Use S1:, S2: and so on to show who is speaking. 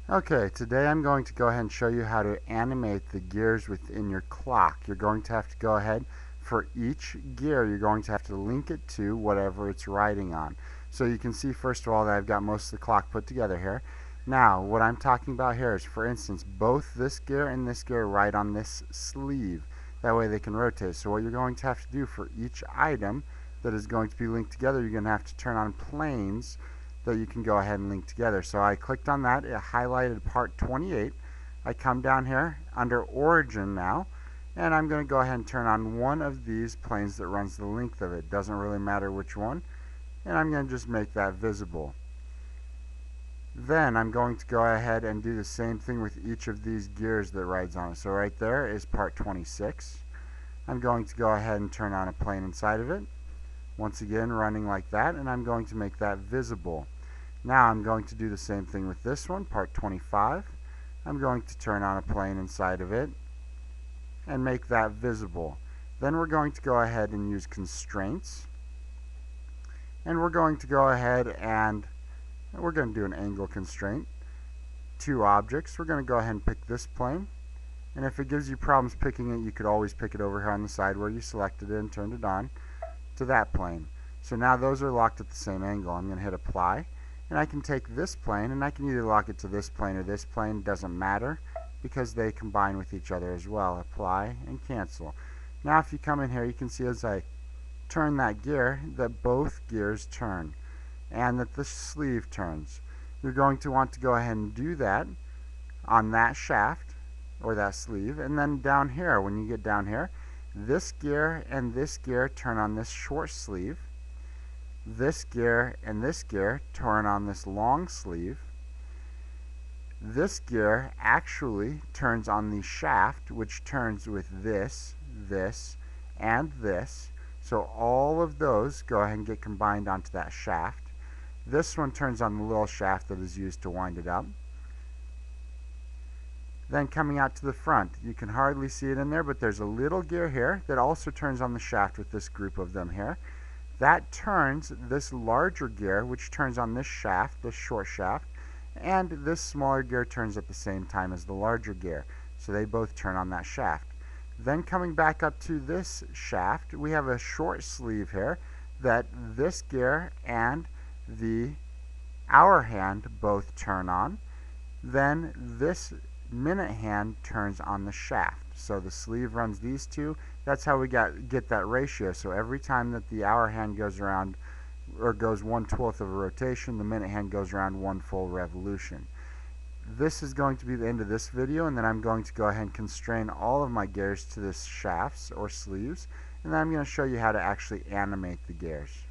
S1: Okay, today I'm going to go ahead and show you how to animate the gears within your clock. You're going to have to go ahead, for each gear, you're going to have to link it to whatever it's riding on. So you can see first of all that I've got most of the clock put together here. Now, what I'm talking about here is, for instance, both this gear and this gear ride on this sleeve. That way they can rotate. So what you're going to have to do for each item that is going to be linked together, you're going to have to turn on planes that you can go ahead and link together. So I clicked on that, it highlighted part 28. I come down here under origin now, and I'm going to go ahead and turn on one of these planes that runs the length of it. Doesn't really matter which one, and I'm going to just make that visible. Then I'm going to go ahead and do the same thing with each of these gears that rides on it. So right there is part 26. I'm going to go ahead and turn on a plane inside of it. Once again, running like that, and I'm going to make that visible. Now I'm going to do the same thing with this one, part 25. I'm going to turn on a plane inside of it and make that visible. Then we're going to go ahead and use constraints. And we're going to go ahead and we're going to do an angle constraint. Two objects. We're going to go ahead and pick this plane. And if it gives you problems picking it, you could always pick it over here on the side where you selected it and turned it on to that plane. So now those are locked at the same angle. I'm going to hit apply. And I can take this plane and I can either lock it to this plane or this plane. It doesn't matter because they combine with each other as well. Apply and cancel. Now if you come in here, you can see as I turn that gear that both gears turn and that the sleeve turns. You're going to want to go ahead and do that on that shaft or that sleeve, and then down here, when you get down here, this gear and this gear turn on this short sleeve. This gear and this gear turn on this long sleeve. This gear actually turns on the shaft, which turns with this, this, and this. So all of those go ahead and get combined onto that shaft. This one turns on the little shaft that is used to wind it up. Then coming out to the front, you can hardly see it in there, but there's a little gear here that also turns on the shaft with this group of them here. That turns this larger gear, which turns on this shaft, this short shaft, and this smaller gear turns at the same time as the larger gear. So they both turn on that shaft. Then coming back up to this shaft, we have a short sleeve here that this gear and the hour hand both turn on. Then this minute hand turns on the shaft. So the sleeve runs these two. That's how we get that ratio. So every time that the hour hand goes around or goes 1/12 of a rotation, the minute hand goes around one full revolution. This is going to be the end of this video, and then I'm going to go ahead and constrain all of my gears to this shafts or sleeves, and then I'm going to show you how to actually animate the gears.